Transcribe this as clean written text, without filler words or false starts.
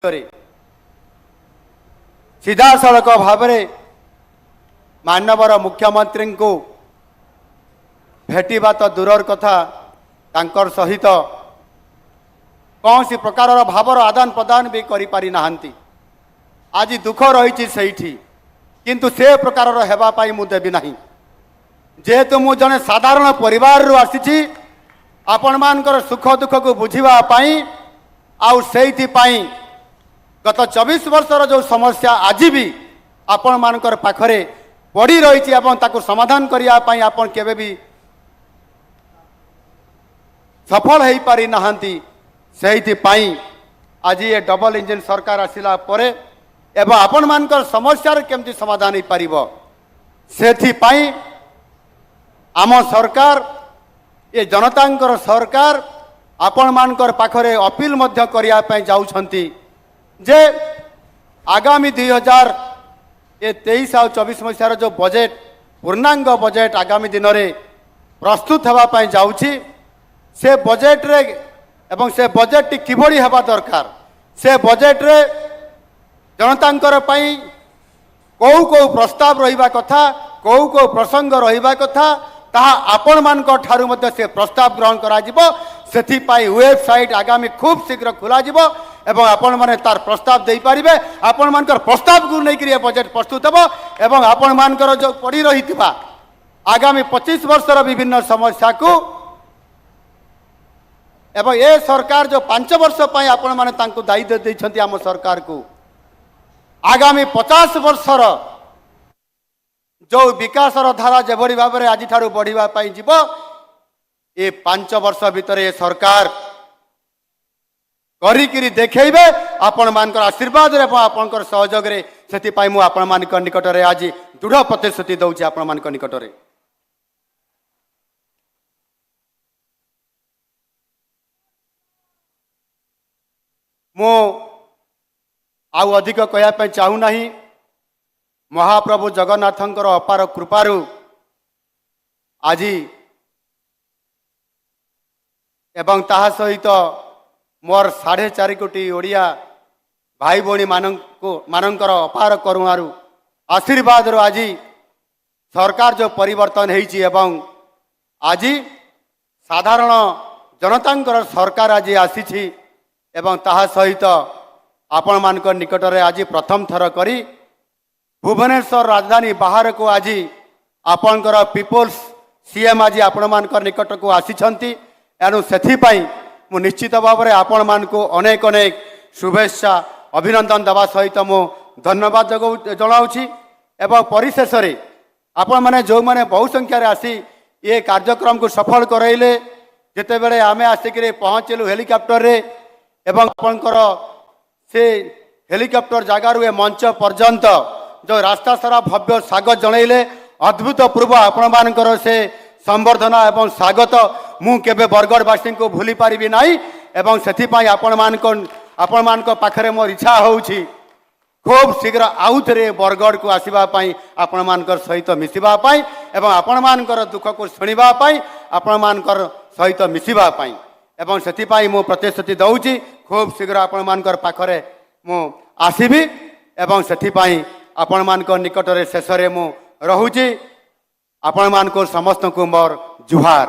सीधा सड़क भाव मानवर मुख्यमंत्री को भेटा तो दूर कथा तांकर सहित कौन सी प्रकार भावर आदान प्रदान भी करि नाहंती। आज दुख रही से किंतु से प्रकार हेबापाई मु देवी नहीं। जेहेतु मु जने साधारण परिवार रु आसी आपण मानकर सुख दुख को बुझीबा पाई आउ सेइथि पाई गत 24 वर्षर जो समस्या आज भी आपण मानकर पाखरे पड़ी रही एवं ताकू समाधान करिया पाई आपण केबे भी सफल हो पारि नाहंती। सेइथि पाई आज ये डबल इंजन सरकार आसिला परे एवं आपण मानकर समस्या केमती समाधान हो पारिबो सेथि पाई आम सरकार ये जनतांकर सरकार आपण मानकर पाखरे अपील मध्य करिया पई जाउछंती जे आगामी 2023 और 24 मसीहार जो बजेट पूर्णांग बजेट आगामी दिन में प्रस्तुत होगापाई जाउछि से बजेट रे एवं से बजेट किभଳି हेबा दरकार से बजेट रे जनतांकर पई कौ कौ प्रस्ताव रहिबा कथा कौ कौ प्रसंग रहिबा कथा ताहा आपण मानक ठारू मध्य से प्रस्ताव ग्रहण करा जिवो। सेथि पाई वेबसाइट आगामी खूब शीघ्र खोला जिवो एवं आपण माने तार प्रस्ताव दे पारिबे। आपण मानकर प्रस्ताव को लेकर बजेट प्रस्तुत हेबो एवं आपण मानकर जो पड़ी रहिथिबा आगामी 25 वर्षर विभिन्न समस्या को एवं ए सरकार जो 5 वर्ष पई आपण माने तांको दायित्व दैछंती आम सरकार को आगामी 50 वर्षर जो विकासर धारा जेभଳି भाबरे आज ठारू बढ़िबा पाई जिवो ए 5 वर्ष भितर ए सरकार करिकिरी देखैबे आपण मानकर आशीर्वाद रे आपनकर सहयोग रे। सेति पाई मु आपण मानकर निकट रे आज दृढ़ प्रतिश्रुति दउछि आपण मानकर निकट रे। मु आउ अधिक कहया पे चाहू नहीं। महाप्रभु जगन्नाथंकर अपार कृपारु आज एवं ताहा सहित मोर 4.5 कोटी ओडिया भाई भौणी मानकर अपार करुणारु आशीर्वाद रो आज सरकार जो परिवर्तन होइछि एवं आज साधारण जनतांकर सरकार आज आसीछि एवं ताहा सहित आपण मानकर निकट रे आज प्रथम थर करी भुवनेश्वर राजधानी बाहर को आज आपणकर पीपल्स सीएम आज आपण मानकर निकट को आसीछंती। एणु सेथि पाई मु निश्चित भाव में आपण मानकु अनेक अनेक शुभेच्छा अभिनंदन देवा सहित मु धन्यवाद जनाऊँगी। एवं परिशेष आपण माने जो माने बहु संख्यार आसी ये कार्यक्रम को सफल करैले जेते बेले आमे आसिक पहुँचलु हेलिकॉप्टर रे एवं आपणकर से हेलिकॉप्टर जगार मंच पर्यंत जो रास्ता सारा भव्य स्वागत जनइले अद्भुतपूर्व आपण मानकर से संबर्धना एवं स्वागत मु केबे बरगढ़वासी को भूली पारिबी नाही। एवं सेथि पाई आपण मान पाखरे मोर इच्छा होउछि खूब शीघ्र आउ थे बरगढ़ को आसवा आपण मानकर सहित मिसिबा पाई एवं आपण मानकर दुख को शुणिबा पाई आपण मानकर सहित मिसिबा पाई एवं सेथि पाई मु प्रतिश्रुति दउछि खूब शीघ्र आपण मानकर पाखरे मु आसीबी एवं सेथि पाई आपण मानकर निकट रे शेष रे मु रहुछि। आपण मानकर समस्त को मोर जुहार।